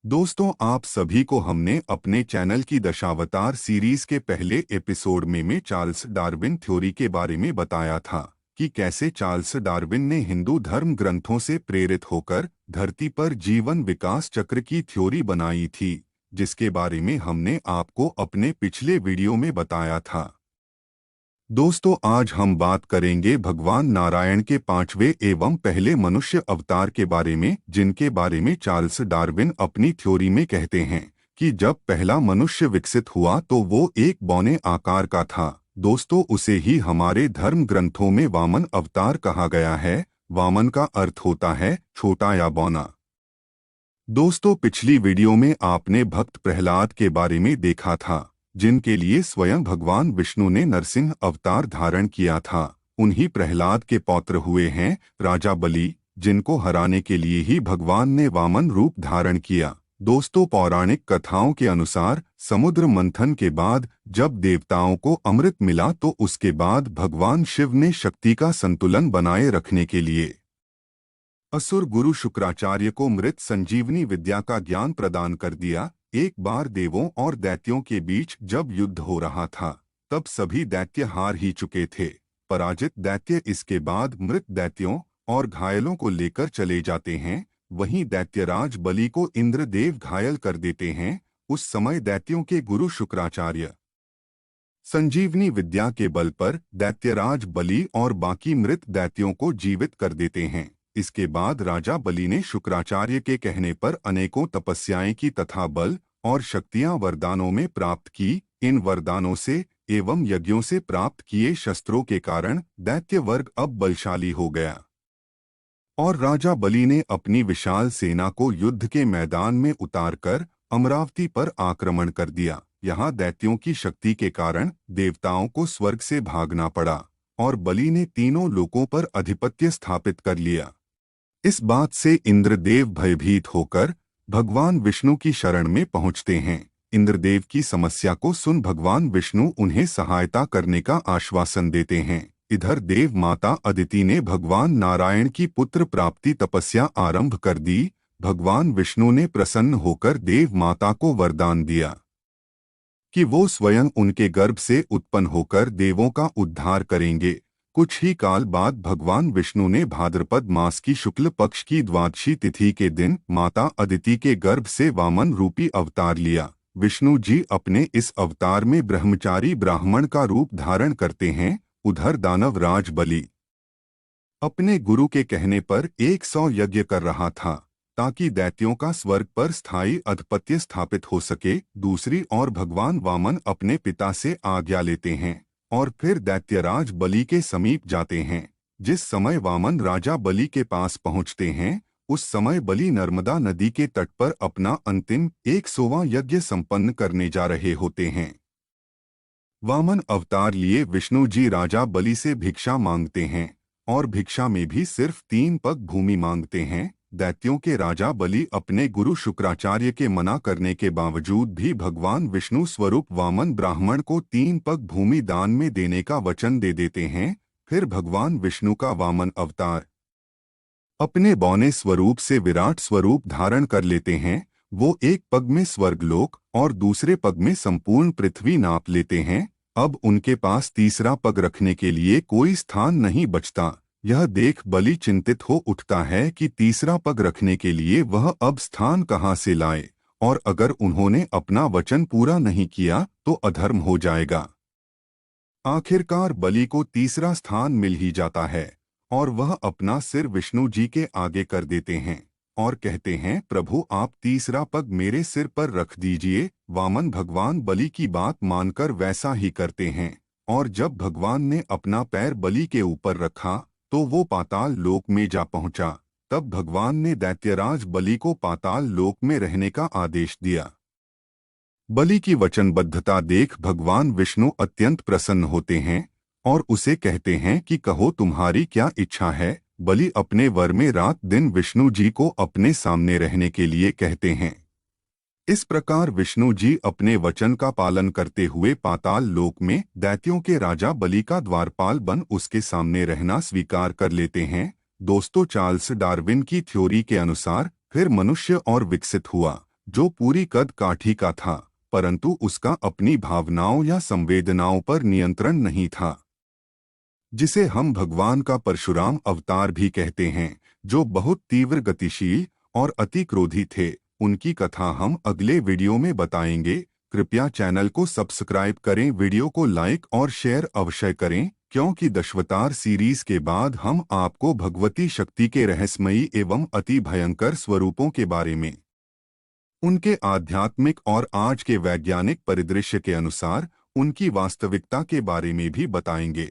दोस्तों, आप सभी को हमने अपने चैनल की दशावतार सीरीज के पहले एपिसोड में चार्ल्स डार्विन थ्योरी के बारे में बताया था कि कैसे चार्ल्स डार्विन ने हिंदू धर्म ग्रंथों से प्रेरित होकर धरती पर जीवन विकास चक्र की थ्योरी बनाई थी, जिसके बारे में हमने आपको अपने पिछले वीडियो में बताया था। दोस्तों, आज हम बात करेंगे भगवान नारायण के पांचवें एवं पहले मनुष्य अवतार के बारे में, जिनके बारे में चार्ल्स डार्विन अपनी थ्योरी में कहते हैं कि जब पहला मनुष्य विकसित हुआ तो वो एक बौने आकार का था। दोस्तों, उसे ही हमारे धर्म ग्रंथों में वामन अवतार कहा गया है। वामन का अर्थ होता है छोटा या बौना। दोस्तों, पिछली वीडियो में आपने भक्त प्रहलाद के बारे में देखा था, जिनके लिए स्वयं भगवान विष्णु ने नरसिंह अवतार धारण किया था। उन्हीं प्रहलाद के पौत्र हुए हैं राजा बलि, जिनको हराने के लिए ही भगवान ने वामन रूप धारण किया। दोस्तों, पौराणिक कथाओं के अनुसार समुद्र मंथन के बाद जब देवताओं को अमृत मिला तो उसके बाद भगवान शिव ने शक्ति का संतुलन बनाए रखने के लिए असुर गुरु शुक्राचार्य को मृत संजीवनी विद्या का ज्ञान प्रदान कर दिया। एक बार देवों और दैत्यों के बीच जब युद्ध हो रहा था, तब सभी दैत्य हार ही चुके थे। पराजित दैत्य इसके बाद मृत दैत्यों और घायलों को लेकर चले जाते हैं। वहीं दैत्यराज बलि को इंद्रदेव घायल कर देते हैं। उस समय दैत्यों के गुरु शुक्राचार्य संजीवनी विद्या के बल पर दैत्यराज बलि और बाकी मृत दैत्यों को जीवित कर देते हैं। इसके बाद राजा बलि ने शुक्राचार्य के कहने पर अनेकों तपस्याएं की तथा बल और शक्तियां वरदानों में प्राप्त की। इन वरदानों से एवं यज्ञों से प्राप्त किए शस्त्रों के कारण दैत्य वर्ग अब बलशाली हो गया और राजा बलि ने अपनी विशाल सेना को युद्ध के मैदान में उतारकर अमरावती पर आक्रमण कर दिया। यहाँ दैत्यों की शक्ति के कारण देवताओं को स्वर्ग से भागना पड़ा और बलि ने तीनों लोकों पर आधिपत्य स्थापित कर लिया। इस बात से इंद्रदेव भयभीत होकर भगवान विष्णु की शरण में पहुंचते हैं। इंद्रदेव की समस्या को सुन भगवान विष्णु उन्हें सहायता करने का आश्वासन देते हैं। इधर देव माता अदिति ने भगवान नारायण की पुत्र प्राप्ति तपस्या आरंभ कर दी। भगवान विष्णु ने प्रसन्न होकर देव माता को वरदान दिया कि वो स्वयं उनके गर्भ से उत्पन्न होकर देवों का उद्धार करेंगे। कुछ ही काल बाद भगवान विष्णु ने भाद्रपद मास की शुक्ल पक्ष की द्वादशी तिथि के दिन माता अदिति के गर्भ से वामन रूपी अवतार लिया। विष्णु जी अपने इस अवतार में ब्रह्मचारी ब्राह्मण का रूप धारण करते हैं। उधर दानव राज बलि अपने गुरु के कहने पर 100 यज्ञ कर रहा था ताकि दैत्यों का स्वर्ग पर स्थायी आधिपत्य स्थापित हो सके। दूसरी ओर भगवान वामन अपने पिता से आज्ञा लेते हैं और फिर दैत्यराज बलि के समीप जाते हैं। जिस समय वामन राजा बलि के पास पहुंचते हैं, उस समय बलि नर्मदा नदी के तट पर अपना अंतिम 100वां यज्ञ संपन्न करने जा रहे होते हैं। वामन अवतार लिए विष्णु जी राजा बलि से भिक्षा मांगते हैं और भिक्षा में भी सिर्फ 3 पग भूमि मांगते हैं। दैत्यों के राजा बलि अपने गुरु शुक्राचार्य के मना करने के बावजूद भी भगवान विष्णु स्वरूप वामन ब्राह्मण को 3 पग भूमि दान में देने का वचन दे देते हैं। फिर भगवान विष्णु का वामन अवतार अपने बौने स्वरूप से विराट स्वरूप धारण कर लेते हैं। वो एक पग में स्वर्गलोक और दूसरे पग में संपूर्ण पृथ्वी नाप लेते हैं। अब उनके पास तीसरा पग रखने के लिए कोई स्थान नहीं बचता। यह देख बलि चिंतित हो उठता है कि तीसरा पग रखने के लिए वह अब स्थान कहाँ से लाए, और अगर उन्होंने अपना वचन पूरा नहीं किया तो अधर्म हो जाएगा। आखिरकार बलि को तीसरा स्थान मिल ही जाता है और वह अपना सिर विष्णु जी के आगे कर देते हैं और कहते हैं, प्रभु आप तीसरा पग मेरे सिर पर रख दीजिए। वामन भगवान बलि की बात मानकर वैसा ही करते हैं और जब भगवान ने अपना पैर बलि के ऊपर रखा तो वो पाताल लोक में जा पहुंचा। तब भगवान ने दैत्यराज बलि को पाताल लोक में रहने का आदेश दिया। बलि की वचनबद्धता देख भगवान विष्णु अत्यंत प्रसन्न होते हैं और उसे कहते हैं कि कहो तुम्हारी क्या इच्छा है। बलि अपने वर में रात दिन विष्णु जी को अपने सामने रहने के लिए कहते हैं। इस प्रकार विष्णु जी अपने वचन का पालन करते हुए पाताल लोक में दैत्यों के राजा बलि का द्वारपाल बन उसके सामने रहना स्वीकार कर लेते हैं। दोस्तों, चार्ल्स डार्विन की थ्योरी के अनुसार फिर मनुष्य और विकसित हुआ। जो पूरी कद काठी का था, परंतु उसका अपनी भावनाओं या संवेदनाओं पर नियंत्रण नहीं था, जिसे हम भगवान का परशुराम अवतार भी कहते हैं, जो बहुत तीव्र गतिशील और अति क्रोधी थे। उनकी कथा हम अगले वीडियो में बताएंगे। कृपया चैनल को सब्सक्राइब करें, वीडियो को लाइक और शेयर अवश्य करें, क्योंकि दशावतार सीरीज के बाद हम आपको भगवती शक्ति के रहस्यमयी एवं अति भयंकर स्वरूपों के बारे में, उनके आध्यात्मिक और आज के वैज्ञानिक परिदृश्य के अनुसार उनकी वास्तविकता के बारे में भी बताएंगे।